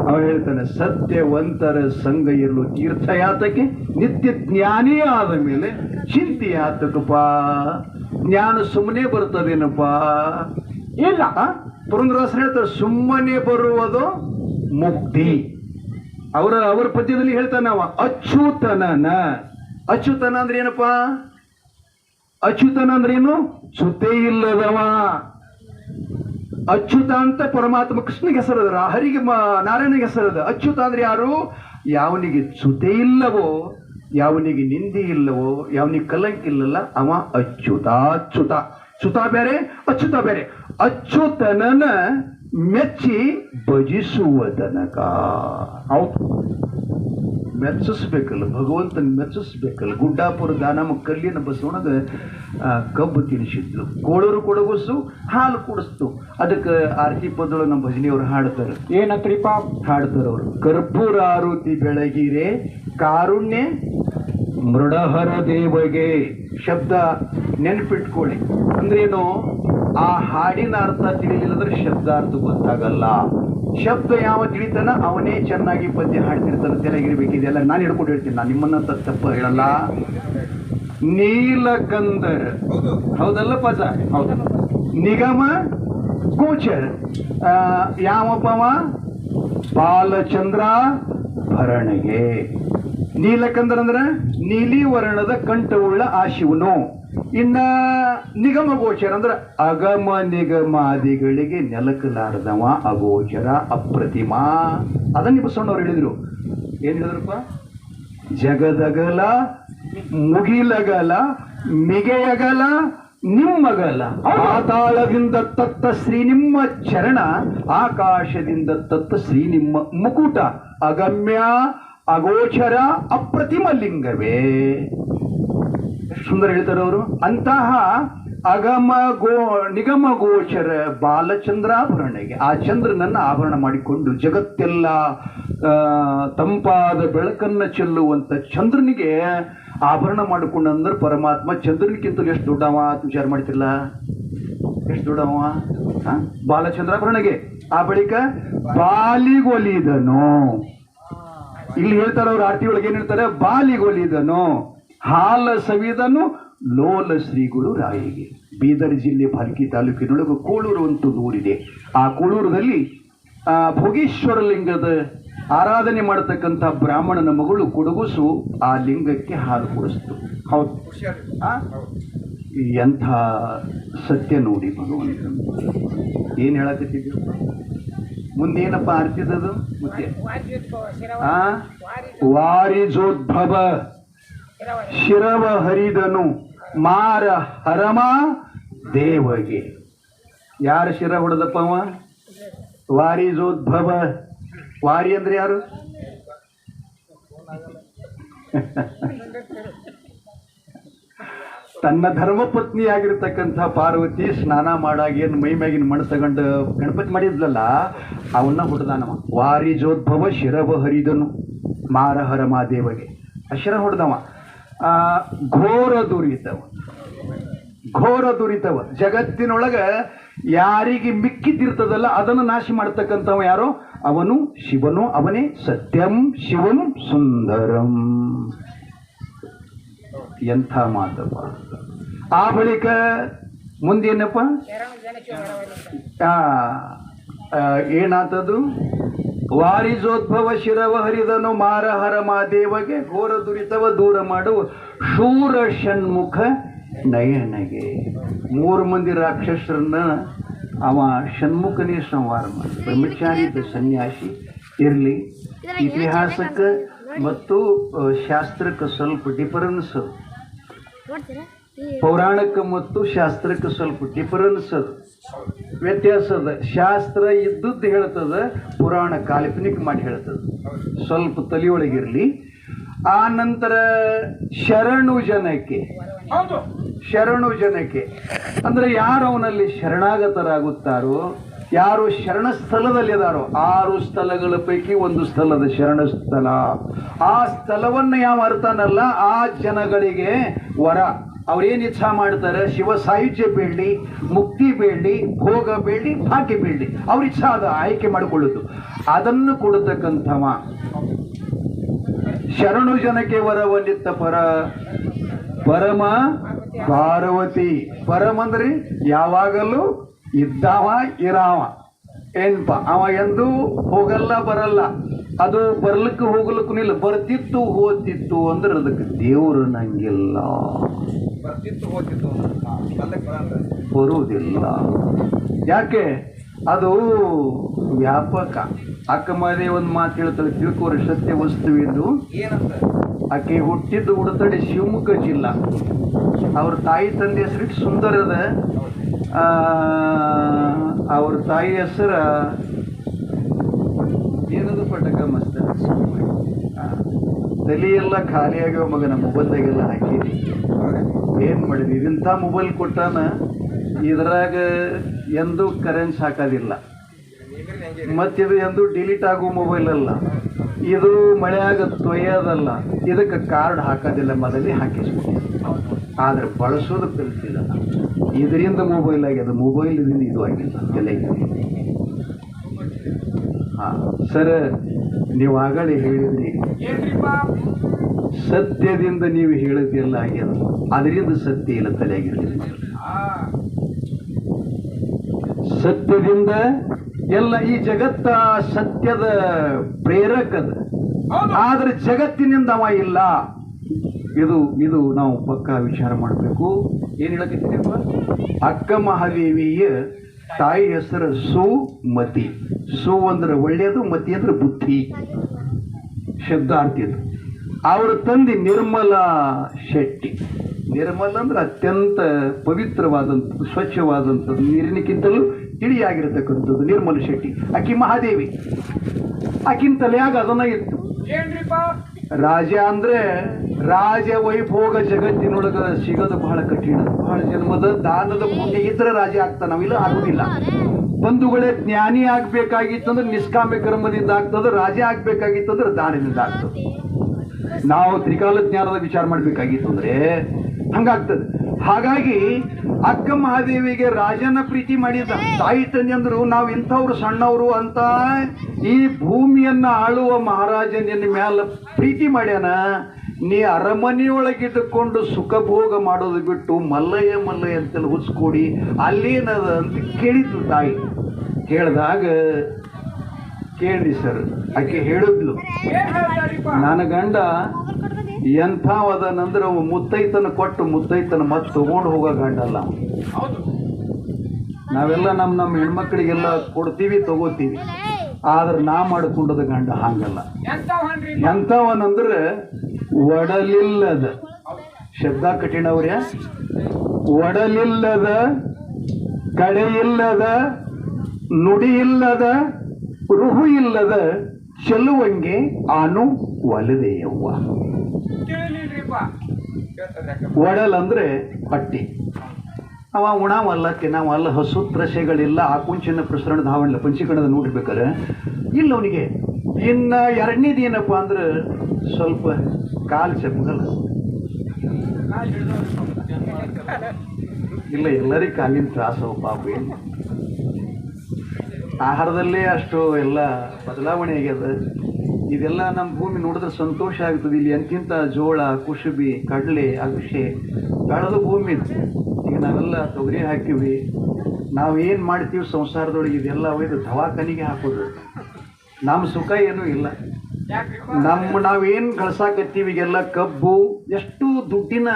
ಅವ ಹೇಳ್ತಾನೆ, ಸತ್ಯವಂತರ ಸಂಘ ಇರಲು ತೀರ್ಥಯಾತಕ್ಕೆ, ನಿತ್ಯ ಜ್ಞಾನಿ ಆದ ಮೇಲೆ ಚಿಂತೆ ಯಾತಕಪ್ಪ. ಜ್ಞಾನ ಸುಮ್ಮನೆ ಬರ್ತದೇನಪ್ಪ? ಇಲ್ಲ. ಪುರಂದರದಾಸರು ಹೇಳ್ತಾರೆ, ಸುಮ್ಮನೆ ಬರುವುದು ಮುಕ್ತಿ. ಅವರ ಪದ್ಯದಲ್ಲಿ ಹೇಳ್ತಾನೆ ಅವ, ಅಚ್ಯುತನನ. ಅಚ್ಯುತನ ಅಂದ್ರೆ ಏನಪ್ಪ? ಅಚ್ಯುತನ ಅಂದ್ರೆ ಏನು? ಚ್ಯುತೆ ಇಲ್ಲದವ. ಅಚ್ಯುತ ಅಂತ ಪರಮಾತ್ಮ ಕೃಷ್ಣಗೆ ಹೆಸರದ, ಹರಿಗೆ ನಾರಾಯಣಗೆ ಹೆಸರದ. ಅಚ್ಯುತ ಅಂದ್ರೆ ಯಾರು? ಯಾವನಿಗೆ ಚ್ಯುತೆ ಇಲ್ಲವೋ, ಯಾವನಿಗೆ ನಿಂದಿ ಇಲ್ಲವೋ, ಯಾವನಿಗೆ ಕಲಂಕ ಇಲ್ಲಲ್ಲ, ಅವ ಅಚ್ಯುತ. ಅಚ್ಯುತ ಚ್ಯುತ ಬೇರೆ, ಅಚ್ಯುತ ಬೇರೆ. ಅಚ್ಯುತನನ ಮೆಚ್ಚಿ ಭಜಿಸುವ ತನಕ. ಹೌದು, ಮೆಚ್ಚಿಸ್ಬೇಕಲ್ಲ, ಭಗವಂತನ ಮೆಚ್ಚಿಸ್ಬೇಕಲ್ಲ. ಗುಡ್ಡಾಪುರ ದಾನಮ್ಮ ಕಲ್ಲಿನ ಬಸವಣದ ಕಬ್ಬು ತಿನ್ನಿಸಿದ್ಲು, ಕೋಳೂರು ಕೊಡಗುಸು ಹಾಲು ಕುಡಿಸ್ತು. ಅದಕ್ಕೆ ಆರತಿ ಪದಗಳು ನಮ್ಮ ಭಜನಿಯವರು ಹಾಡ್ತಾರೆ. ಏನತ್ರಿಪ್ಪ? ಹಾಡ್ತಾರೆ ಅವರು, ಕರ್ಪೂರ ಆರುತಿ ಬೆಳಗಿರೆ ಕಾರುಣ್ಯ ಮೃಡಹರ ದೇವಗೆ. ಶಬ್ದ ನೆನಪಿಟ್ಕೊಳ್ಳಿ. ಅಂದ್ರೇನು? ಆ ಹಾಡಿನ ಅರ್ಥ ತಿಳಿಲಿಲ್ಲಂದ್ರೆ ಶಬ್ದಾರ್ಥ ಗೊತ್ತಾಗಲ್ಲ. ಶಬ್ದ ಯಾವ ತಿಳಿತಾನ ಅವನೇ ಚೆನ್ನಾಗಿ ಪದ್ಯ ಹಾಡ್ತಿರ್ತಾನೆ, ತೆರೆಗಿರ್ಬೇಕಿದೆಲ್ಲ ನಾನು ಹಿಡ್ಕೊಂಡು ಹೇಳ್ತೀನಿ. ನಾನು ನಿಮ್ಮನ್ನ ತಪ್ಪ ಹೇಳಲ್ಲ. ನೀಲಕಂದರ, ಹೌದಲ್ಲ ಪದ? ಹೌದು. ನಿಗಮ ಗೋಚರ ಯಾವಪ್ಪವ? ಬಾಲಚಂದ್ರ ಭರಣಗೆ. ನೀಲಕಂದರ ಅಂದ್ರೆ ನೀಲಿ ವರ್ಣದ ಕಂಠವುಳ್ಳ ಆ ಶಿವನು. ಇನ್ನ ನಿಗಮ ಗೋಚರ ಅಂದ್ರೆ ಅಗಮ ನಿಗಮಾದಿಗಳಿಗೆ ನೆಲಕಲಾರದವ, ಅಗೋಚರ, ಅಪ್ರತಿಮ. ಅದನ್ನ ಬಸವಣ್ಣವ್ರು ಹೇಳಿದ್ರು. ಏನ್ ಹೇಳಿದ್ರಪ್ಪ? ಜಗದಗಲ, ಮುಗಿಲಗಲ, ಮಿಗೆಯಗಲ, ನಿಮ್ಮಗಲ, ಪಾತಾಳದಿಂದ ತತ್ತ ಶ್ರೀ ನಿಮ್ಮ ಚರಣ, ಆಕಾಶದಿಂದ ತತ್ತ ಶ್ರೀ ನಿಮ್ಮ ಮುಕುಟ, ಅಗಮ್ಯ ಅಗೋಚರ ಅಪ್ರತಿಮ ಲಿಂಗವೇ. ಸುಂದರ ಹೇಳ್ತಾರೆ ಅವರು. ಅಂತಹ ನಿಗಮ ಗೋಚರ ಬಾಲಚಂದ್ರಾಭರಣಗೆ, ಆ ಚಂದ್ರನನ್ನ ಆಭರಣ ಮಾಡಿಕೊಂಡು ಜಗತ್ತೆಲ್ಲ ತಂಪಾದ ಬೆಳಕನ್ನ ಚೆಲ್ಲುವಂತ ಚಂದ್ರನಿಗೆ ಆಭರಣ ಮಾಡಿಕೊಂಡು ಅಂದ್ರೆ ಪರಮಾತ್ಮ ಚಂದ್ರನಿಗಿಂತಲೂ ಎಷ್ಟು ದೊಡ್ಡವ ವಿಚಾರ ಮಾಡ್ತಿಲ್ಲ? ಎಷ್ಟು ದೊಡ್ಡವ? ಬಾಲಚಂದ್ರಾಭರಣಗೆ. ಆ ಬಳಿಕ ಬಾಲಿಗೊಲಿದನು. ಇಲ್ಲಿ ಹೇಳ್ತಾರೆ ಅವ್ರ ಆರತಿ ಒಳಗೆ ಏನ್ ಹೇಳ್ತಾರೆ? ಬಾಲಿಗೊಲಿದನು, ಹಾಲ ಸವಿದನು ಲೋಲ ಶ್ರೀಗಳು ರಾಯಿಗೆ. ಬೀದರ್ ಜಿಲ್ಲೆ ಭಾಲ್ಕಿ ತಾಲೂಕಿನೊಳಗೆ ಕೋಳೂರು ಅಂತ ಊರಿದೆ. ಆ ಕೋಳೂರದಲ್ಲಿ ಭೋಗೇಶ್ವರ ಲಿಂಗದ ಆರಾಧನೆ ಮಾಡತಕ್ಕಂಥ ಬ್ರಾಹ್ಮಣನ ಮಗಳು ಕೊಡಗುಸು ಆ ಲಿಂಗಕ್ಕೆ ಹಾಲು ಕುಡಿಸ್ತು. ಹೌದು, ಎಂಥ ಸತ್ಯ ನೋಡಿ ಭಗವಂತ. ಏನ್ ಹೇಳಕತ್ತಿದ್ವಿ? ಮುಂದೇನಪ್ಪ ಆರ್ತಿದದು? ಮತ್ತೆ ವಾರಿಜೋದ್ಭವ ಶಿರವ ಹರಿದನು ಮಾರ ಹರಮ ದೇವಗೆ. ಯಾರ ಶಿರ ಹೊಡೆದಪ್ಪ ಅವ? ವಾರಿಜೋದ್ಭವ. ವಾರಿ ಅಂದ್ರೆ ಯಾರು? ತನ್ನ ಧರ್ಮಪತ್ನಿಯಾಗಿರ್ತಕ್ಕಂಥ ಪಾರ್ವತಿ ಸ್ನಾನ ಮಾಡಾಗಿ ಏನು ಮೈ ಮ್ಯಾಗಿನ ಮಣ್ಣು ತಗೊಂಡು ಗಣಪತಿ ಮಾಡಿದ್ಲಲ್ಲ, ಅವನ್ನ ಹೊಡೆದಾನವ. ವಾರಿಜೋದ್ಭವ ಶಿರವ ಹರಿದನು ಮಾರಹರ ಮಾದೇವಗೆ. ಶಿರ ಹೊಡೆದವ. ಘೋರ ದುರಿತವ, ಘೋರ ದುರಿತವ. ಜಗತ್ತಿನೊಳಗ ಯಾರಿಗೆ ಮಿಕ್ಕಿದ್ದಿರ್ತದಲ್ಲ ಅದನ್ನು ನಾಶ ಮಾಡ್ತಕ್ಕಂಥವ ಯಾರೋ? ಅವನು ಶಿವನು. ಅವನೇ ಸತ್ಯಂ ಶಿವಂ ಸುಂದರಂ. ಎಂಥ ಮಾತಪ್ಪ. ಆ ಬಳಿಕ ಮುಂದೇನಪ್ಪ? ಏನಾತದು? ವಾರಿಜೋದ್ಭವ ಶಿರವ ಹರಿದನು ಮಾರಹರ ಮಾದೇವಗೆ ಘೋರ ದುರಿತವ ದೂರ ಮಾಡುವ ಶೂರ ಷಣ್ಮುಖ ನಯನಗೆ. 3 ಮಂದಿ ರಾಕ್ಷಸರನ್ನ ಅವ ಷಣ್ಮುಖನೇ ಸಂಹಾರ ಮಾಡಿ ಬ್ರಹ್ಮಚಾರಿದ ಸನ್ಯಾಸಿ ಇರಲಿ. ಇತಿಹಾಸಕ್ಕೆ ಮತ್ತು ಶಾಸ್ತ್ರಕ್ಕೆ ಸ್ವಲ್ಪ ಡಿಫರೆನ್ಸ್, ಪೌರಾಣಕ್ಕೆ ಮತ್ತು ಶಾಸ್ತ್ರಕ್ಕೆ ಸ್ವಲ್ಪ ಡಿಫರೆನ್ಸ್ ಅದ, ವ್ಯತ್ಯಾಸ ಅದ. ಶಾಸ್ತ್ರ ಇದ್ದದ್ದು ಹೇಳ್ತದ, ಪುರಾಣ ಕಾಲ್ಪನಿಕ ಮಾಡಿ ಹೇಳ್ತದ. ಸ್ವಲ್ಪ ತಲೆಯೊಳಗಿರಲಿ. ಆ ನಂತರ ಶರಣು ಜನಕ್ಕೆ ಅಂದ್ರೆ ಯಾರು ಅವನಲ್ಲಿ ಶರಣಾಗತರಾಗುತ್ತಾರೋ, ಯಾರು ಶರಣ ಸ್ಥಳದಲ್ಲಿ ಇದಾರೋ, 6 ಸ್ಥಳಗಳ ಪೈಕಿ ಒಂದು ಸ್ಥಳದ ಶರಣ ಸ್ಥಳ. ಆ ಸ್ಥಳವನ್ನು ಯಾವ ಅರ್ಥನಲ್ಲ, ಆ ಜನಗಳಿಗೆ ವರ. ಅವ್ರೇನು ಇಚ್ಛಾ ಮಾಡ್ತಾರೆ, ಶಿವ ಸಾಯುಜ್ಯ ಬೇಡಲಿ, ಮುಕ್ತಿ ಬೇಡಲಿ, ಭೋಗ ಬೇಡಲಿ, ಭಾಗ್ಯ ಬೇಡಲಿ, ಅವ್ರ ಇಚ್ಛಾ ಅದ ಆಯ್ಕೆ ಮಾಡಿಕೊಳ್ಳುದು. ಅದನ್ನು ಕೊಡತಕ್ಕಂಥವ ಶರಣು ಜನಕ್ಕೆ ವರವನ್ನಿತ್ತ ಪರಮ ಪಾರ್ವತಿ. ಪರಮ ಅಂದ್ರೆ ಯಾವಾಗಲೂ ಇದ್ದಾವ ಇರಾವ, ಏನ್ಪ ಅವ ಎಂದೂ ಹೋಗಲ್ಲ ಬರಲ್ಲ. ಅದು ಬರ್ಲಿಕ್ಕೆ ಹೋಗ್ಲಿಕ್ಕೂ ಇಲ್ಲ, ಬರ್ತಿತ್ತು ಹೋತಿತ್ತು ಅಂದ್ರೆ ಅದಕ್ಕೆ ದೇವರು ನಂಗಿಲ್ಲ, ಬರುವುದಿಲ್ಲ. ಯಾಕೆ? ಅದು ವ್ಯಾಪಕ. ಅಕ್ಕಮಾದೆ ಒಂದು ಮಾತು ಹೇಳ್ತಾಳೆ, ತಿಳ್ಕೋರಿ ಸತ್ಯ ವಸ್ತುವಿದ್ದು. ಆಕೆ ಹುಟ್ಟಿದ್ದು ಉಡತಡಿ ಶಿವಮೊಗ್ಗ ಜಿಲ್ಲಾ. ಅವ್ರ ತಾಯಿ ತಂದೆ ಹೆಸರು ಸುಂದರದ. ಅವ್ರ ತಾಯಿ ಹೆಸರ ಏನದು ಪಟಕ ಮಸ್ತ. ತಲೆ ಎಲ್ಲ ಖಾಲಿಯಾಗೋ ಮಗನ ಮೊಬೈಲ್ದಾಗೆಲ್ಲ ಹಾಕಿರಿ. ಏನು ಮಾಡಿದ್ವಿ, ಇಂಥ ಮೊಬೈಲ್ ಕೊಟ್ಟಾನ, ಇದ್ರಾಗ ಎಂದೂ ಕರೆನ್ಸ್ ಹಾಕೋದಿಲ್ಲ, ಮತ್ತಿದು ಎಂದೂ ಡಿಲೀಟ್ ಆಗೋ ಮೊಬೈಲ್ ಅಲ್ಲ, ಇದು ಮಳೆಯಾಗ ತೊಯ್ಯೋದಲ್ಲ, ಇದಕ್ಕೆ ಕಾರ್ಡ್ ಹಾಕೋದಿಲ್ಲ, ಮೊದಲೇ ಹಾಕಿಸ್ಬೋದು. ಆದರೆ ಬಳಸೋದು ಕಲಿತಿಲ್ಲ. ಇದರಿಂದ ಮೊಬೈಲ್ ಆಗ್ಯದ, ಮೊಬೈಲಿಂದ ಇದು ಆಗಿಲ್ಲ ಎಲ್ಲ. ಹಾಂ ಸರ್, ನೀವು ಆಗಲೇ ಹೇಳಿದ್ರಿ ಸತ್ಯದಿಂದ ನೀವು ಹೇಳಿದ್ದೆಲ್ಲ ಆಗ್ಯದ, ಅದರಿಂದ ಸತ್ಯ ಇಲ್ಲ ತಲೆಯಾಗಿರ್ಲಿಲ್ಲ. ಸತ್ಯದಿಂದ ಎಲ್ಲ ಈ ಜಗತ್ತ ಸತ್ಯದ ಪ್ರೇರಕದ, ಆದ್ರೆ ಜಗತ್ತಿನಿಂದ ಅವ ಇಲ್ಲ. ಇದು ನಾವು ಪಕ್ಕಾ ವಿಚಾರ ಮಾಡಬೇಕು. ಏನ್ ಹೇಳಕತ್ತೀನಿಪ್ಪ, ಅಕ್ಕ ಮಹಾದೇವಿಯ ತಾಯಿ ಹೆಸರು ಸುಮತಿ. ಸು ಅಂದ್ರೆ ಒಳ್ಳೆಯದು, ಮತಿ ಅಂದ್ರೆ ಬುದ್ಧಿ ಶಬ್ದಾರ್ಥಿ. ಅವರ ತಂದೆ ನಿರ್ಮಲಾ ಶೆಟ್ಟಿ. ನಿರ್ಮಲ ಅಂದ್ರೆ ಅತ್ಯಂತ ಪವಿತ್ರವಾದಂಥದ್ದು, ಸ್ವಚ್ಛವಾದಂಥದ್ದು, ನೀರಿನಕ್ಕಿಂತಲೂ ತಿಳಿಯಾಗಿರತಕ್ಕಂಥದ್ದು ನಿರ್ಮಲ ಶೆಟ್ಟಿ. ಆಕಿ ಮಹಾದೇವಿ. ಆಕಿನ ತಲೆಯಾಗ ಅದನ್ನ ಇತ್ತು. ರಾಜ ಅಂದ್ರೆ ರಾಜ ವೈಭೋಗ ಜಗತ್ತಿನೊಳಗ ಸಿಗೋದು ಬಹಳ ಕಠಿಣ. ಬಹಳ ಜನ್ಮದ ದಾನದ ಪುಣ್ಯ ಇದ್ರೆ ರಾಜ ಆಗ್ತಾನ, ನಾವಿಲ್ಲ ಆಗುದಿಲ್ಲ. ಬಂಧುಗಳೇ, ಜ್ಞಾನಿ ಆಗ್ಬೇಕಾಗಿತ್ತಂದ್ರೆ ನಿಷ್ಕಾಮ್ಯ ಕರ್ಮದಿಂದ ಆಗ್ತದೆ, ರಾಜ ಆಗ್ಬೇಕಾಗಿತ್ತಂದ್ರೆ ದಾನದಿಂದ ಆಗ್ತದೆ. ನಾವು ತ್ರಿಕಾಲ ಜ್ಞಾನದ ವಿಚಾರ ಮಾಡ್ಬೇಕಾಗಿತ್ತು ಅಂದ್ರೆ ಹಂಗಾಗ್ತದೆ. ಹಾಗಾಗಿ ಅಕ್ಕ ಮಹಾದೇವಿಗೆ ರಾಜನ ಪ್ರೀತಿ ಮಾಡಿದ. ತಾಯಿ ತಂದೆ ಅಂದ್ರು ನಾವು ಇಂಥವ್ರು ಸಣ್ಣವರು ಅಂತ ಈ ಭೂಮಿಯನ್ನ ಆಳುವ ಮಹಾರಾಜನ ಮ್ಯಾಲ ಪ್ರೀತಿ ಮಾಡ್ಯಾನ. ನೀ ಅರಮನೆಯೊಳಗಿದ್ದುಕೊಂಡು ಸುಖ ಭೋಗ ಮಾಡೋದು ಬಿಟ್ಟು ಮಲ್ಲಯ್ಯ ಅಂತೆಲ್ಲ ಹುಚ್ಕೊಡಿ ಅಲ್ಲೇನದ ಅಂತ ಕೇಳಿದ್ರು ತಾಯಿ. ಕೇಳಿದಾಗ ಕೇಳಿ ಸರ್, ಆಕೆ ಹೇಳಿದ್ಲು, ನನ್ನ ಗಂಡ ಎಂಥವದನಂದ್ರೆ ಅವ ಮುತ್ತೈತನ ಕೊಟ್ಟು ಮುತ್ತೈತನ ಮತ್ತೆ ತಗೊಂಡು ಹೋಗೋ ಗಂಡ ಅಲ್ಲ. ನಾವೆಲ್ಲ ನಮ್ಮ ಹೆಣ್ಮಕ್ಳಿಗೆಲ್ಲ ಕೊಡ್ತೀವಿ, ತಗೋತೀವಿ, ಆದ್ರೆ ನಾ ಮಾಡಿಕೊಂಡದ ಗಂಡ ಹಂಗಲ್ಲ. ಎಂಥವನಂದ್ರೆ ಒಡಲಿಲ್ಲದ, ಶಬ್ದ ಕಠಿಣ ಅವ್ರ್ಯ, ಒಡಲಿಲ್ಲದ, ಕಡೆಯಿಲ್ಲದ, ನುಡಿಯಿಲ್ಲದ, ರುಹು ಇಲ್ಲದ ಚೆಲ್ಲುವಂಗೆ ಆನು ಒಲದೆಯವ್ವ. ಒಡಲ್ ಅಂದ್ರೆ ಹೊಟ್ಟಿ. ಅವ ಉಣಾವಲ್ಲ, ತಿನ್ನವಲ್ಲ, ಹಸು ತ್ರಸೆಗಳಿಲ್ಲ, ಆಕುಂಚಿನ ಪ್ರಸರಣ ಧಾವಣಿಲ್ಲ, ಪಂಚೀಕರಣದ ನೋಡಿರ್ಬೇಕಾರೆ ಇಲ್ಲ ಅವನಿಗೆ. ಇನ್ನ ಎರಡನೇದು ಏನಪ್ಪ ಅಂದ್ರೆ ಸ್ವಲ್ಪ ಕಾಲು ಚಪ್ಪಗಲ್ಲ. ಇಲ್ಲ, ಎಲ್ಲರಿಗೂ ಕಾಲಿನ ತ್ರಾಸವು ಪಾಪ. ಏನು ಆಹಾರದಲ್ಲೇ ಅಷ್ಟು ಎಲ್ಲ ಬದಲಾವಣೆ ಆಗ್ಯದ. ಇದೆಲ್ಲ ನಮ್ಮ ಭೂಮಿ ನೋಡಿದ್ರೆ ಸಂತೋಷ ಆಗ್ತದೆ. ಇಲ್ಲಿ ಎಂತಿಂತ ಜೋಳ, ಕುಸುಬಿ, ಕಡಲೆ, ಅಗಸೆ ಬೆಳೆದ ಭೂಮಿ ಇದು. ಈಗ ನಾವೆಲ್ಲ ತೊಗರಿ ಹಾಕಿವಿ. ನಾವೇನು ಮಾಡ್ತೀವಿ ಸಂಸಾರದೊಳಗೆ ಇದೆಲ್ಲ ಒಯ್ದು ದವಾಖಾನಿಗೆ ಹಾಕೋದು. ನಮ್ಮ ಸುಖ ಏನೂ ಇಲ್ಲ. ನಾವೇನು ಗಳಿಸಾಕತ್ತೀವಿ ಈಗೆಲ್ಲ ಕಬ್ಬು ಎಷ್ಟು ದುಡ್ಡಿನ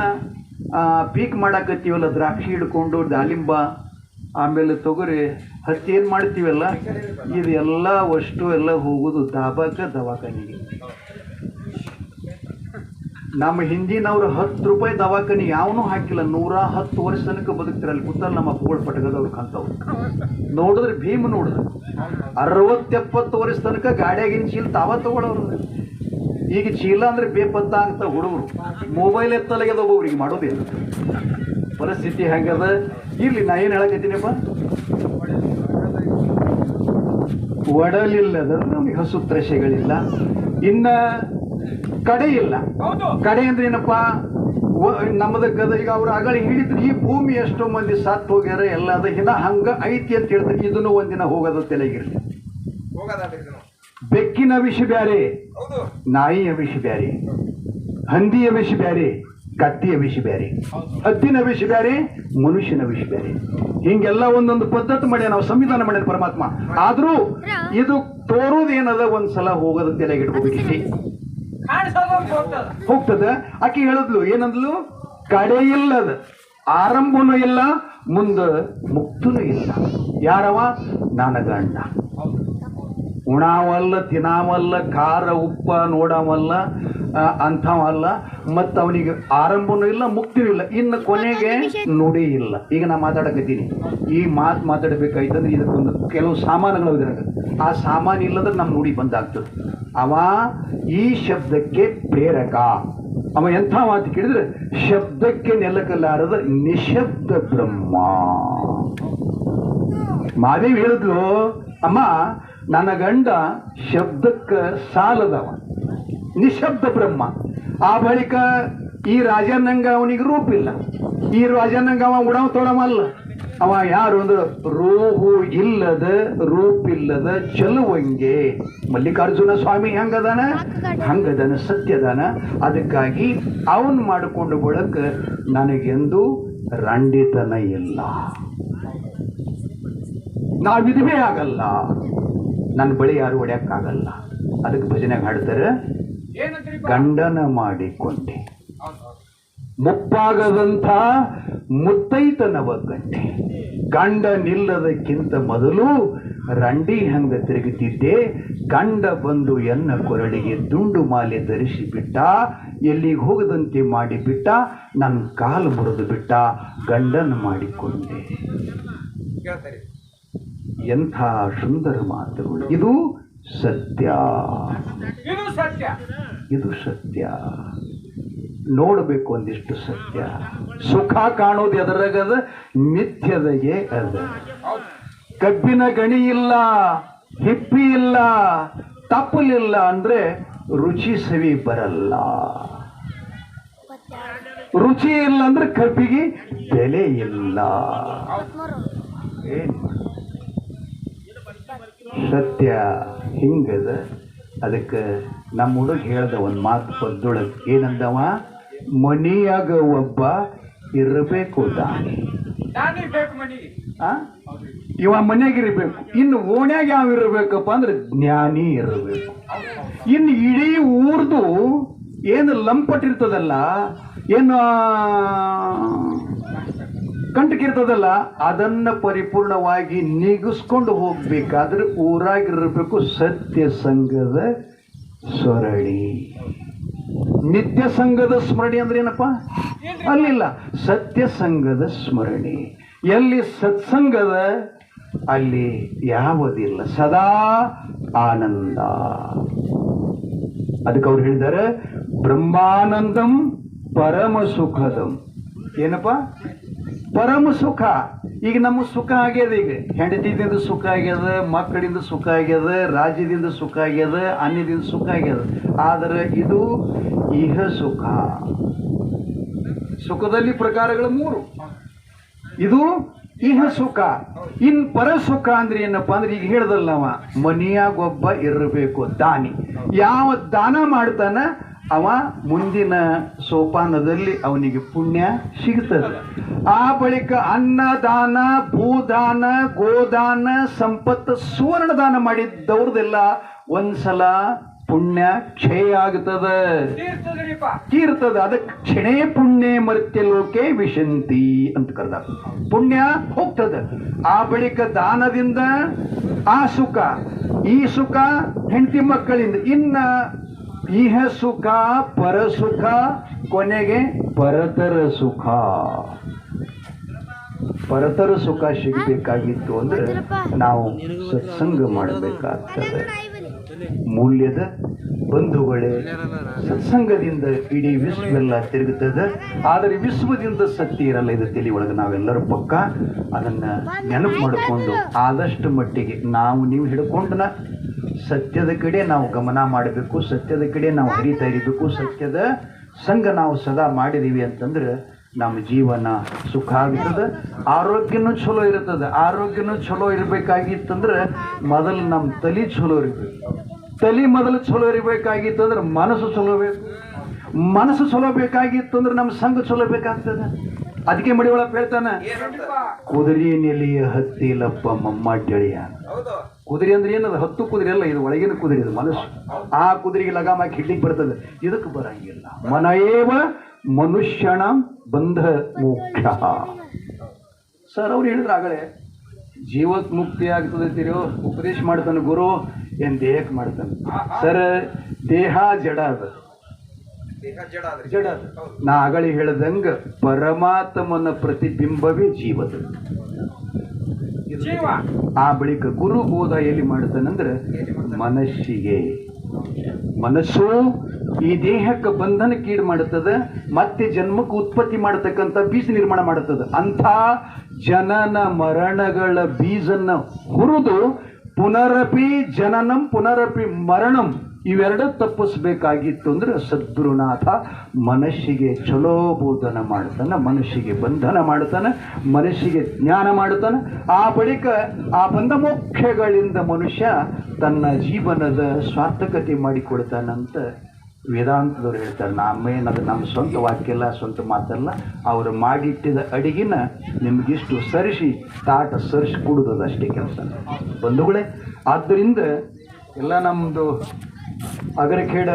ಪೀಕ್ ಮಾಡಾಕತ್ತೀವಲ್ಲ, ದ್ರಾಕ್ಷಿ ಹಿಡ್ಕೊಂಡು ದಾಳಿಂಬ ಆಮೇಲೆ ತೊಗರಿ ಹತ್ತಿ ಏನು ಮಾಡ್ತೀವಲ್ಲ, ಇದೆಲ್ಲ ಅಷ್ಟು ಎಲ್ಲ ಹೋಗೋದು ದವಾಖಾನಿಗೆ. ನಮ್ಮ ಹಿಂದಿನವ್ರು 10 ರೂಪಾಯಿ ದವಾಖಾನೆ ಯಾವನೂ ಹಾಕಿಲ್ಲ, 110 ವರ್ಷ ತನಕ ಬದುಕ್ತಿರಲ್ಲಿ ಕೂತಲ್ಲಿ ನಮ್ಮ ಅಪ್ಪಗಳು ಪಟಕದವ್ರು ಕಾಣ್ತಾವ್ರು. ನೋಡಿದ್ರೆ ಭೀಮ್ ನೋಡಿದ್ರೆ 60-70 ವರ್ಷ ತನಕ ಗಾಡಿಯಾಗಿನ ಚೀಲ ತಾವ ತಗೊಳ್ಳೋರು. ಈಗ ಚೀಲ ಅಂದ್ರೆ ಬೇಪತ್ತ ಅಂತ ಹುಡುಗರು ಮೊಬೈಲ್ ಎತ್ತಲಾಗ್ಯದ, ಒಬ್ಬೊಬ್ರಿಗೆ ಮಾಡೋದೇನು ಪರಿಸ್ಥಿತಿ ಹೆಂಗದ. ಇರ್ಲಿ, ನಾ ಏನು ಹೇಳಕತ್ತೀನಪ್ಪ, ಒಡಲಿಲ್ಲದ ನಮಗೆ ಹಸು ತ್ರಷೆಗಳಿಲ್ಲ, ಇನ್ನ ಕಡೆ ಇಲ್ಲ. ಕಡೆ ಅಂದ್ರೆ ಏನಪ್ಪಾ, ನಮ್ಮದ ಗದ ಈಗ ಅವ್ರು ಅಗಳ ಹಿಡಿದ್ರು ಈ ಭೂಮಿ ಎಷ್ಟೋ ಮಂದಿ ಸತ್ತು ಹೋಗ್ಯಾರ, ಎಲ್ಲ ಅದ ಇನ್ನ ಹಂಗ ಐತಿ ಅಂತ ಹೇಳ್ತಾರೆ. ಇದನ್ನು ಒಂದಿನ ಹೋಗೋದ ತಲೆಗಿರ್ಲಿ. ಬೆಕ್ಕಿನ ವಿಷ ಬ್ಯಾರೆ, ನಾಯಿಯ ವಿಷ ಬ್ಯಾರೆ, ಹಂದಿಯ ವಿಷ ಬ್ಯಾರೆ, ಕತ್ತಿಯ ವಿಷ ಬ್ಯಾರೆ, ಹದ್ದಿನ ವಿಷ ಬ್ಯಾರೆ, ಮನುಷ್ಯನ ವಿಷ ಬ್ಯಾರೆ. ಹಿಂಗೆಲ್ಲ ಒಂದೊಂದು ಪದ್ಧತಿ ಮಾಡ್ಯಾನ, ನಾವು ಸಂವಿಧಾನ ಮಾಡ್ಯಾನ ಪರಮಾತ್ಮ. ಆದ್ರೂ ಇದು ತೋರೋದೇನದ ಒಂದ್ಸಲ ಹೋಗೋದ ತಲೆಗಿಡ್ಕೋಬೇಕಿದೆ, ಹೋಗ್ತದ. ಆಕೆ ಹೇಳಿದ್ಲು ಏನಂದ್ಲು, ಕಡೆ ಇಲ್ಲದ ಆರಂಭನೂ ಇಲ್ಲ, ಮುಂದ ಮುಕ್ತನೂ ಇಲ್ಲ. ಯಾರವ? ನನ್ನ ಗಂಡ. ಉಣಾವಲ್ಲ, ತಿನ್ನಾವಲ್ಲ, ಖಾರ ಉಪ್ಪ ನೋಡವಲ್ಲ, ಅಂಥವಲ್ಲ, ಮತ್ತು ಅವನಿಗೆ ಆರಂಭನೂ ಇಲ್ಲ, ಮುಕ್ತಿನೂ ಇಲ್ಲ, ಇನ್ನು ಕೊನೆಗೆ ನುಡಿ ಇಲ್ಲ. ಈಗ ನಾ ಮಾತಾಡಕತ್ತೀನಿ, ಈ ಮಾತಾಡಬೇಕಾಯ್ತಂದ್ರೆ ಇದಕ್ಕೊಂದು ಕೆಲವು ಸಾಮಾನುಗಳು ಇದ್ರಾಗ, ಆ ಸಾಮಾನು ಇಲ್ಲದ್ರೆ ನಮ್ಮ ನುಡಿ ಬಂದಾಗ್ತದೆ. ಅವ ಈ ಶಬ್ದಕ್ಕೆ ಪ್ರೇರಕ. ಅವ ಎಂಥ ಮಾತು ಕೇಳಿದ್ರೆ, ಶಬ್ದಕ್ಕೆ ನೆಲಕಲಾರದ ನಿಶಬ್ದ ಬ್ರಹ್ಮ. ಮಾದೇವಿ ಹೇಳಿದ್ಲು, ಅಮ್ಮ ನನ್ನ ಗಂಡ ಶಬ್ದಕ್ಕೆ ಸಾಲದವ, ನಿಶಬ್ದ ಬ್ರಹ್ಮ. ಆ ಬಳಿಕ ಈ ರಾಜನಂಗ ಅವನಿಗೆ ರೂಪಿಲ್ಲ, ಈ ರಾಜನಂಗ ಅವ ಉಡವ ತೊಡಮಲ್ಲ. ಅವ ಯಾರು ಅಂದ್ರೆ ರೂಹು ಇಲ್ಲದ ರೂಪಿಲ್ಲದ ಚಲುವಂಗೆ ಮಲ್ಲಿಕಾರ್ಜುನ ಸ್ವಾಮಿ ಹೆಂಗದಾನ, ಹಂಗದಾನ, ಸತ್ಯದಾನ. ಅದಕ್ಕಾಗಿ ಅವನ್ ಮಾಡಿಕೊಂಡು ಬಳಕ ನನಗೆಂದು ರಂಡಿತನ ಇಲ್ಲ, ನಾ ವಿಧವೆ ಆಗಲ್ಲ, ನನ್ನ ಬಳಿ ಯಾರು ಹೊಡ್ಯಕ್ಕಾಗಲ್ಲ. ಅದಕ್ಕೆ ಭಜನೆಗೆ ಹಾಡ್ತಾರೆ, ಗಂಡನ ಮಾಡಿಕೊಂಡೆ ಮುಪ್ಪಾಗದಂಥ ಮುತ್ತೈತನವ ಗಂಟೆ, ಗಂಡ ನಿಲ್ಲದಕ್ಕಿಂತ ಮೊದಲು ರಂಡಿ ಹಂಗ ತಿರುಗುತ್ತಿದ್ದೆ, ಗಂಡ ಬಂದು ಎನ್ನ ಕೊರಳಿಗೆ ದುಂಡು ಮಾಲೆ ಧರಿಸಿ ಬಿಟ್ಟ, ಎಲ್ಲಿಗೆ ಹೋಗದಂತೆ ಮಾಡಿಬಿಟ್ಟ, ನನ್ನ ಕಾಲು ಮುರಿದು ಬಿಟ್ಟ, ಗಂಡನ ಮಾಡಿಕೊಂಡೆ. ಎಂಥ ಸುಂದರ ಮಾತುಗಳು. ಇದು ಸತ್ಯ, ಇದು ಸತ್ಯ. ನೋಡಬೇಕು ಒಂದಿಷ್ಟು ಸತ್ಯ. ಸುಖ ಕಾಣೋದು ಎದರಾಗದ, ಮಿಥ್ಯದಗೆ ಅದ. ಕಬ್ಬಿನ ಗಣಿ ಇಲ್ಲ, ಹಿಪ್ಪಿ ಇಲ್ಲ, ತಪ್ಪಲಿಲ್ಲ ಅಂದ್ರೆ ರುಚಿ ಸವಿ ಬರಲ್ಲ. ರುಚಿ ಇಲ್ಲ ಅಂದ್ರೆ ಕಬ್ಬಿಗೆ ಬೆಲೆ ಇಲ್ಲ. ಸತ್ಯ ಹಿಂಗದ. ಅದಕ್ಕೆ ನಮ್ಮ ಹುಡುಗ ಹೇಳ್ದ ಒಂದು ಮಾತು ಪದ್ದೊಳಗೆ, ಏನಂದವ, ಮನಿಯಾಗ ಒಬ್ಬ ಇರಬೇಕು ದಾನಿ. ಇವ ಮನ್ಯಾಗಿರ್ಬೇಕು, ಇನ್ನು ಓಣ್ಯಾಗ ಯಾವ ಇರಬೇಕಪ್ಪ ಅಂದ್ರೆ ಜ್ಞಾನಿ ಇರಬೇಕು. ಇನ್ನು ಇಡೀ ಊರ್ದು ಏನು ಲಂಪಟ್ಟಿರ್ತದಲ್ಲ, ಏನು ಕಂಟಕಿರ್ತದಲ್ಲ, ಅದನ್ನ ಪರಿಪೂರ್ಣವಾಗಿ ನೀಗಿಸ್ಕೊಂಡು ಹೋಗ್ಬೇಕಾದ್ರೆ ಊರಾಗಿರ್ಬೇಕು ಸತ್ಯ ಸಂಘದ ಸ್ವರಣಿ. ನಿತ್ಯ ಸಂಘದ ಸ್ಮರಣೆ ಅಂದ್ರೆ ಏನಪ್ಪ? ಅಲ್ಲಿಲ್ಲ, ಸತ್ಯ ಸಂಘದ ಸ್ಮರಣೆ. ಎಲ್ಲಿ ಸತ್ಸಂಗದ ಅಲ್ಲಿ ಯಾವುದಿಲ್ಲ, ಸದಾ ಆನಂದ. ಅದಕ್ಕೆ ಅವ್ರು ಹೇಳಿದ್ದಾರೆ, ಬ್ರಹ್ಮಾನಂದಂ ಪರಮ ಸುಖದಂ. ಏನಪ್ಪ? ಪರಮ ಸುಖ. ಈಗ ನಮ್ಮ ಸುಖ ಆಗ್ಯದ, ಈಗ ಹೆಂಡತಿದಿಂದ ಸುಖ ಆಗ್ಯದ, ಮಕ್ಕಳಿಂದ ಸುಖ ಆಗ್ಯದ, ರಾಜ್ಯದಿಂದ ಸುಖ ಆಗ್ಯದ, ಅನ್ನದಿಂದ ಸುಖ ಆಗ್ಯದ. ಆದರೆ ಇದು ಇಹ ಸುಖ. ಸುಖದಲ್ಲಿ ಪ್ರಕಾರಗಳು 3. ಇದು ಇಹ ಸುಖ. ಇನ್ ಪರ ಸುಖ ಅಂದ್ರೆ ಏನಪ್ಪಾ ಅಂದ್ರೆ ಈಗ ಹೇಳ್ದಲ್ಲ, ಅವ ಮನಿಯಾಗೊಬ್ಬ ಇರಬೇಕು ದಾನಿ. ಯಾವ ದಾನ ಮಾಡ್ತಾನ ಅವ ಮುಂದಿನ ಸೋಪಾನದಲ್ಲಿ ಅವನಿಗೆ ಪುಣ್ಯ ಸಿಗ್ತದೆ. ಆ ಬಳಿಕ ಅನ್ನದಾನ, ಭೂದಾನ, ಗೋದಾನ, ಸಂಪತ್ತು, ಸುವರ್ಣ ದಾನ ಮಾಡಿದ್ದವ್ರದೆಲ್ಲ ಒಂದ್ಸಲ ಪುಣ್ಯ ಕ್ಷಯ ಆಗ್ತದ, ತೀರ್ತದ. ಅದಕ್ಕೆ ಕ್ಷಣೇ ಪುಣ್ಯ ಮರ್ತ್ಯ ಲೋಕೆ ವಿಶಂತಿ ಅಂತ ಕರೆದ. ಪುಣ್ಯ ಹೋಗ್ತದ. ಆ ಬಳಿಕ ದಾನದಿಂದ ಆ ಸುಖ, ಈ ಸುಖ ಹೆಂಡತಿ ಮಕ್ಕಳಿಂದ, ಇನ್ನ ಇಹ ಸುಖ ಪರಸುಖ, ಕೊನೆಗೆ ಪರತರ ಸುಖ. ಪರತರ ಸುಖ ಸಿಗಬೇಕಾಗಿತ್ತು ಅಂದ್ರೆ ನಾವು ಸತ್ಸಂಗ ಮಾಡಬೇಕಾಗ್ತದೆ. ಮೂಲ್ಯದ ಬಂಧುಗಳೇ, ಸತ್ಸಂಗದಿಂದ ಇಡೀ ವಿಶ್ವವೆಲ್ಲ ತಿರುಗುತ್ತದೆ. ಆದರೆ ವಿಶ್ವದಿಂದ ಸತ್ಯ ಇರಲ್ಲ, ಇದು ತಲೆ ಒಳಗೆ ನಾವೆಲ್ಲರೂ ಪಕ್ಕ ಅದನ್ನ ನೆನಪು ಮಾಡಿಕೊಂಡು ಆದಷ್ಟು ಮಟ್ಟಿಗೆ ನಾವು ನೀವು ಹಿಡ್ಕೊಂಡನ ಸತ್ಯದ ಕಡೆ ನಾವು ಗಮನ ಮಾಡಬೇಕು, ಸತ್ಯದ ಕಡೆ ನಾವು ಹರಿತಾ ಇರಬೇಕು. ಸತ್ಯದ ಸಂಘ ನಾವು ಸದಾ ಮಾಡಿದೀವಿ ಅಂತಂದ್ರೆ ನಮ್ಮ ಜೀವನ ಸುಖ ಆಗ್ತದೆ, ಆರೋಗ್ಯನೂ ಚಲೋ ಇರ್ತದೆ. ಆರೋಗ್ಯನೂ ಚಲೋ ಇರಬೇಕಾಗಿತ್ತಂದ್ರೆ ಮೊದಲು ನಮ್ಮ ತಲೆ ಚಲೋ ಇರಬೇಕು. ತಲೆ ಮೊದಲು ಚಲೋ ಇರಬೇಕಾಗಿತ್ತಂದ್ರೆ ಮನಸ್ಸು ಚಲೋ ಬೇಕು. ಮನಸ್ಸು ಚಲೋ ಬೇಕಾಗಿತ್ತು ಅಂದ್ರೆ ನಮ್ಮ ಸಂಘ ಚಲೋ ಬೇಕಾಗ್ತದೆ. ಅದಕ್ಕೆ ಮಡಿ ಒಳಗೆ ಹೇಳ್ತಾನೆ, ಕುದುರೆ ನೆಲೆಯ ಹತ್ತಿಲಪ್ಪ ಮಮ್ಮಡ್ಡಿಯ. ಕುದುರೆ ಅಂದ್ರೆ ಏನದು? ಹತ್ತು ಕುದುರೆ ಅಲ್ಲ, ಇದು ಒಳಗಿನ ಕುದುರೆ, ಇದು ಮನಸ್ಸು. ಆ ಕುದುರೆಗೆ ಲಗಾಮ ಹಾಕಿ ಹಿಡ್ಲಿಕ್ಕೆ ಬರ್ತದೆ, ಇದಕ್ಕೆ ಬರಂಗಿಲ್ಲ. ಮನಯೇವ ಮನುಷ್ಯನ ಬಂಧ ಮೋಕ್ಷ. ಸರ್ ಅವ್ರು ಹೇಳಿದ್ರು ಆಗಲೇ, ಜೀವಕ್ ಮುಕ್ತಿ ಆಗ್ತದೆ ತಿರೋ ಉಪದೇಶ ಮಾಡ್ತಾನೆ ಗುರು, ಏನ್ ದೇಹಕ್ಕೆ ಮಾಡ್ತಾನೆ. ಸರ್ ದೇಹ ಜಡ ಅದ, ಜಡ. ನಾ ಆಗಲಿ ಹೇಳ್ದಂಗ ಪರಮಾತ್ಮನ ಪ್ರತಿಬಿಂಬವೇ ಜೀವದ. ಆ ಬಳಿಕ ಗುರು ಬೋಧ ಎಲ್ಲಿ ಮಾಡ್ತಾನಂದ್ರೆ ಮನಸ್ಸಿಗೆ. ಮನಸ್ಸು ಈ ದೇಹಕ್ಕೆ ಬಂಧನಕ್ಕೀಡು ಮಾಡುತ್ತದೆ, ಮತ್ತೆ ಜನ್ಮಕ್ಕೆ ಉತ್ಪತ್ತಿ ಮಾಡತಕ್ಕಂಥ ಬೀಜ ನಿರ್ಮಾಣ ಮಾಡುತ್ತದೆ. ಅಂಥ ಜನನ ಮರಣಗಳ ಬೀಜನ್ನ ಹುರಿದು ಪುನರಪಿ ಜನನಂ ಪುನರಪಿ ಮರಣಂ ಇವೆರಡ ತಪ್ಪಿಸ್ಬೇಕಾಗಿತ್ತು ಅಂದ್ರೆ ಸದ್ಗುರುನಾಥ ಮನಸ್ಸಿಗೆ ಚಲೋ ಬೋಧನ ಮಾಡ್ತಾನೆ, ಮನಸ್ಸಿಗೆ ಬಂಧನ ಮಾಡ್ತಾನೆ, ಮನಸ್ಸಿಗೆ ಜ್ಞಾನ ಮಾಡ್ತಾನೆ. ಆ ಬಳಿಕ ಆ ಬಂಧ ಮೋಕ್ಷಗಳಿಂದ ಮನುಷ್ಯ ತನ್ನ ಜೀವನದ ಸಾರ್ಥಕತೆ ಮಾಡಿಕೊಡ್ತಾನಂತ ವೇದಾಂತದವ್ರು ಹೇಳ್ತಾರೆ. ನಾವೇನದು ನಮ್ಮ ಸ್ವಂತ ವಾಕ್ಯ ಇಲ್ಲ, ಸ್ವಂತ ಮಾತಲ್ಲ. ಅವರು ಮಾಡಿಟ್ಟಿದ ಅಡಿಗೆನ ನಿಮಗಿಷ್ಟು ಸರಿಸಿ ತಾಟ ಸರಿಸಿ ಕೊಡುವುದು ಅಷ್ಟೇ ಕೆಲಸ ಬಂಧುಗಳೇ. ಆದ್ದರಿಂದ ಎಲ್ಲ ನಮ್ಮದು ಅಗರಖೇಡ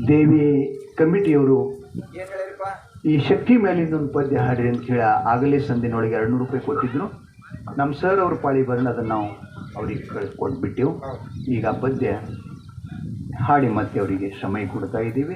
ದೇವಿ ಕಮಿಟಿಯವರು ಈ ಶಕ್ತಿ ಮೇಲಿಂದ ಒಂದು ಪದ್ಯ ಹಾಡ್ರಿ ಅಂತ ಹೇಳಿ ಆಗಲೇ ಸಂದಿನೊಳಗೆ 200 ರೂಪಾಯಿ ಕೊಟ್ಟಿದ್ರು. ನಮ್ಮ ಸರ್ ಅವ್ರ ಪಾಳಿ ಬರೋಣ ಅದನ್ನು ನಾವು ಅವ್ರಿಗೆ ಕಳಿಸ್ಕೊಟ್ಬಿಟ್ಟೆವು. ಈಗ ಪದ್ಯ ಹಾಡಿ ಮತ್ತೆ ಅವರಿಗೆ ಸಮಯ ಕೊಡ್ತಾ ಇದ್ದೀವಿ.